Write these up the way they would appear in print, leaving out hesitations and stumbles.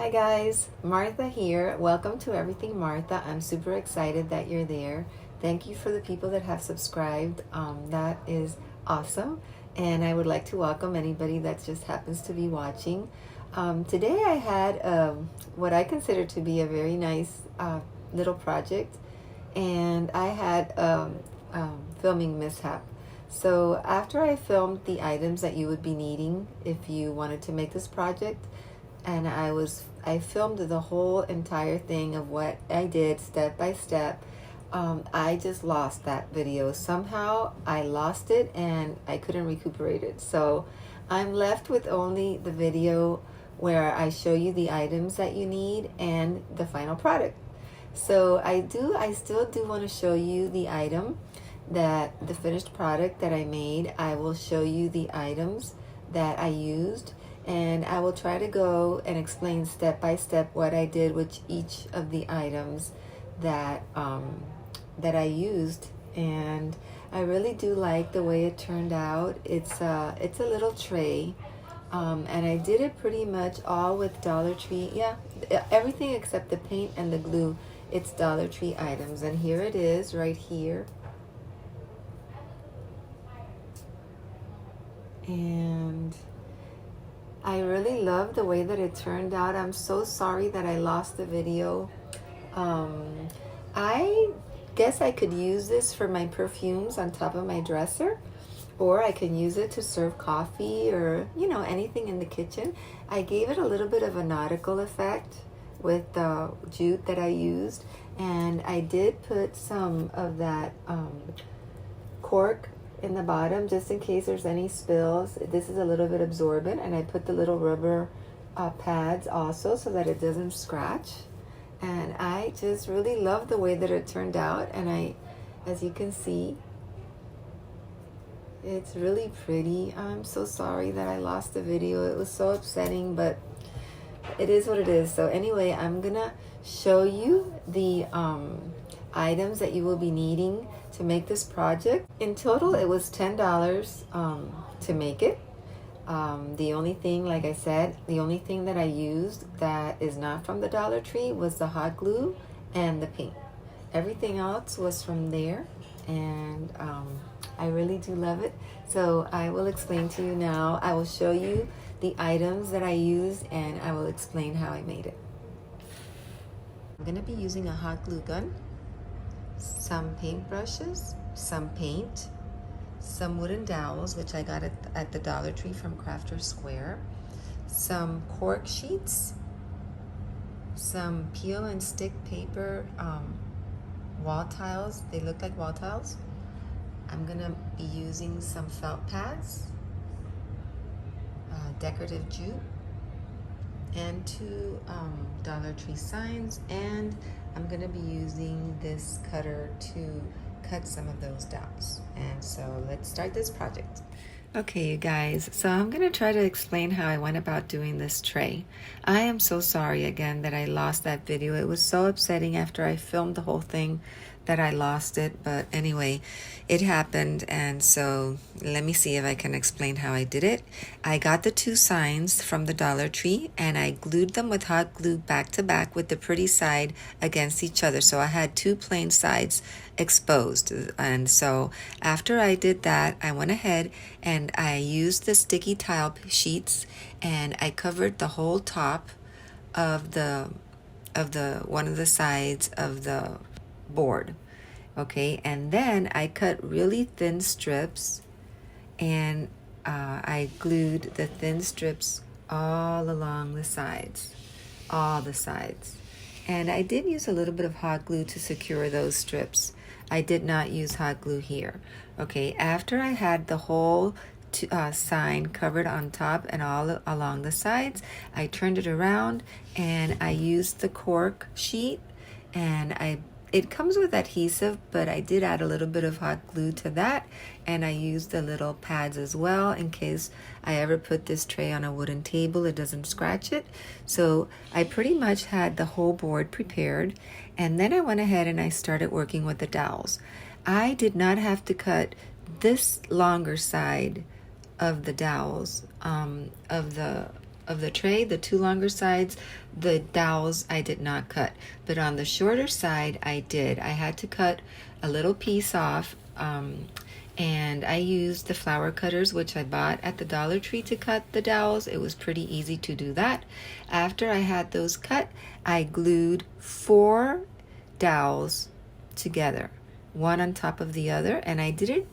Hi guys, Martha here. Welcome to Everything Martha. I'm super excited that you're there. Thank you for the people that have subscribed. That is awesome. And I would like to welcome anybody that just happens to be watching. Today I had what I consider to be a very nice little project, and I had filming mishap. So after I filmed the items that you would be needing if you wanted to make this project, and I filmed the whole entire thing of what I did step by step. I just lost that video. Somehow I lost it and I couldn't recuperate it. So I'm left with only the video where I show you the items that you need and the final product. So I still do want to show you the item, that the finished product that I made. I will show you the items that I used, and I will try to go and explain step by step what I did with each of the items that that I used. And I really do like the way it turned out. It's a little tray, and I did it pretty much all with Dollar Tree. Yeah, everything except the paint and the glue, it's Dollar Tree items. And here it is right here. And I really love the way that it turned out. I'm so sorry that I lost the video. I guess I could use this for my perfumes on top of my dresser, or I can use it to serve coffee or, anything in the kitchen. I gave it a little bit of a nautical effect with the jute that I used, and I did put some of that cork in the bottom just in case there's any spills. This is a little bit absorbent, and I put the little rubber pads also so that it doesn't scratch. And I just really love the way that it turned out, and as you can see, it's really pretty. I'm so sorry that I lost the video. It was so upsetting, but it is what it is. So anyway, I'm gonna show you the items that you will be needing to make this project. In total, it was $10 to make it. The only thing, like I said, the only thing that I used that is not from the Dollar Tree was the hot glue and the paint. Everything else was from there, and I really do love it. So I will explain to you now. I will show you the items that I used, and I will explain how I made it. I'm going to be using a hot glue gun, some paint brushes, some paint, some wooden dowels, which I got at the Dollar Tree from Crafter Square, some cork sheets, some peel and stick paper wall tiles. They look like wall tiles. I'm gonna be using some felt pads, decorative jute, and two Dollar Tree signs, and I'm gonna be using this cutter to cut some of those dowels. And so let's start this project. Okay, you guys, so I'm gonna try to explain how I went about doing this tray. I am so sorry again that I lost that video. It was so upsetting after I filmed the whole thing that I lost it, but anyway, it happened. And so let me see if I can explain how I did it. I got the two signs from the Dollar Tree, and I glued them with hot glue back to back with the pretty side against each other. So I had two plain sides exposed. And so after I did that, I went ahead and I used the sticky tile sheets, and I covered the whole top of the one of the sides of the board. Okay, and then I cut really thin strips, and I glued the thin strips all along the sides, all the sides. And I did use a little bit of hot glue to secure those strips. I did not use hot glue here. Okay, after I had the whole sign covered on top and all along the sides, I turned it around and I used the cork sheet, and it comes with adhesive, but I did add a little bit of hot glue to that, and I used the little pads as well in case I ever put this tray on a wooden table, it doesn't scratch it. So I pretty much had the whole board prepared, and then I went ahead and I started working with the dowels. I did not have to cut this longer side of the dowels, of the of the tray, the two longer sides, the dowels I did not cut. But on the shorter side, I did. I had to cut a little piece off, and I used the flower cutters, which I bought at the Dollar Tree, to cut the dowels. It was pretty easy to do that. After I had those cut, I glued 4 dowels together, one on top of the other, and I did it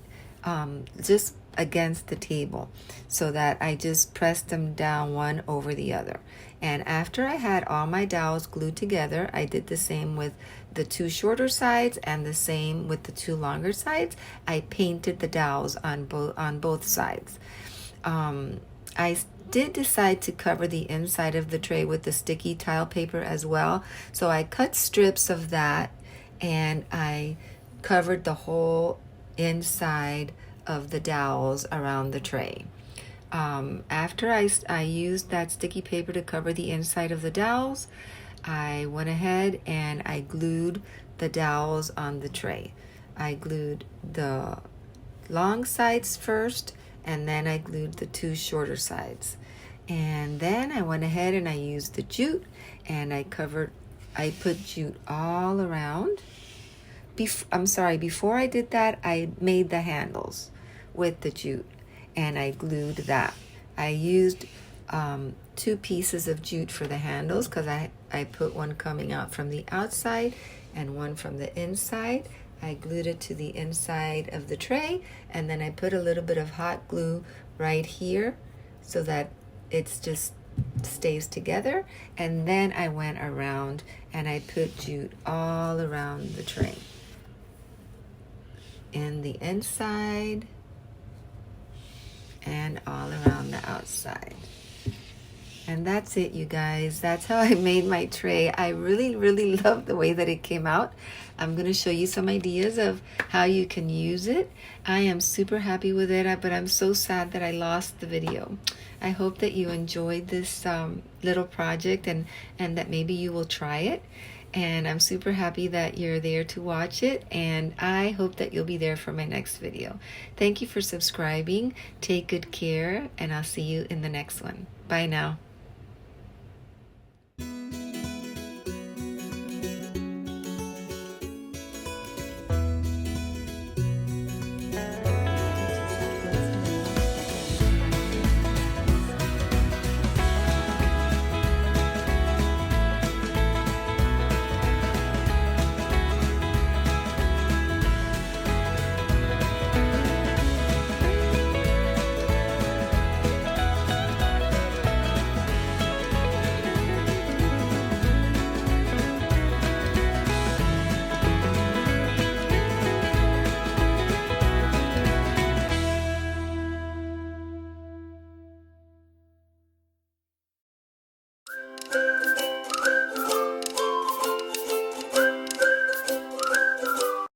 just against the table, so that I just pressed them down one over the other. And after I had all my dowels glued together, I did the same with the 2 shorter sides and the same with the 2 longer sides. I painted the dowels on both sides. I did decide to cover the inside of the tray with the sticky tile paper as well. So I cut strips of that, and I covered the whole inside of the dowels around the tray. After I used that sticky paper to cover the inside of the dowels, I went ahead and I glued the dowels on the tray. I glued the long sides first, and then I glued the 2 shorter sides. And then I went ahead and I used the jute, and I put jute all around. Before I did that, I made the handles with the jute, and I glued that. I used 2 pieces of jute for the handles, because I put one coming out from the outside and one from the inside. I glued it to the inside of the tray, and then I put a little bit of hot glue right here so that it's just stays together. And then I went around and I put jute all around the tray, in the inside and all around the outside. And that's it, you guys. That's how I made my tray. I really, really love the way that it came out. I'm going to show you some ideas of how you can use it. I am super happy with it, but I'm so sad that I lost the video. I hope that you enjoyed this little project, and that maybe you will try it. And I'm super happy that you're there to watch it, and I hope that you'll be there for my next video. Thank you for subscribing. Take good care, and I'll see you in the next one. Bye now.